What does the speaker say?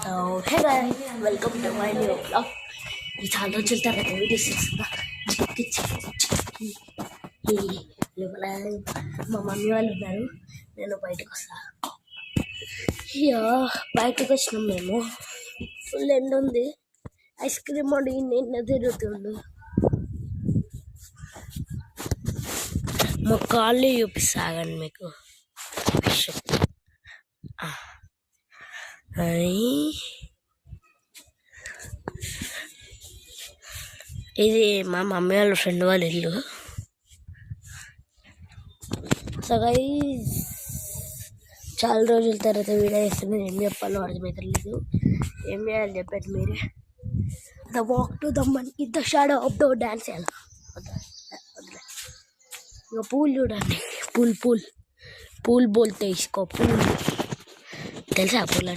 Hey guys, welcome to my new blog. ఈ చాలా రోజుల తర్వాత వీడియోస్ చేస్తున్నా. చిక్కి చిక్కి లోపల మా మమ్మీ వాళ్ళు ఉన్నారు, నేను బయటకు వస్తా. అయ్యో, బయటకు వచ్చినాం మేము. ఫుల్ ఎండ ఉంది. ఐస్ క్రీమ్ అడిగి నిన్న తిరుగుతుండు. మా కాళ్ళు చూపిస్తాగండి మీకు. ఇది మా మమ్మీ వాళ్ళ ఫ్రెండ్ వాళ్ళ ఇల్లు. సో గైస్, చాలా రోజుల తర్వాత వీడియో చేస్తున్నాను. ఏం చెప్పాలో అర్థమవుతలేదు. ఏం చేయాలి చెప్పండి మీరే. The walk to the Mann in the shadow of the dance చేయాలి. ఇక పూల్ చూడండి, పూల్ పూల్ పూల్ బోల్తే ఇసుకో పూల్. తెలుసా పూల్ అంటే?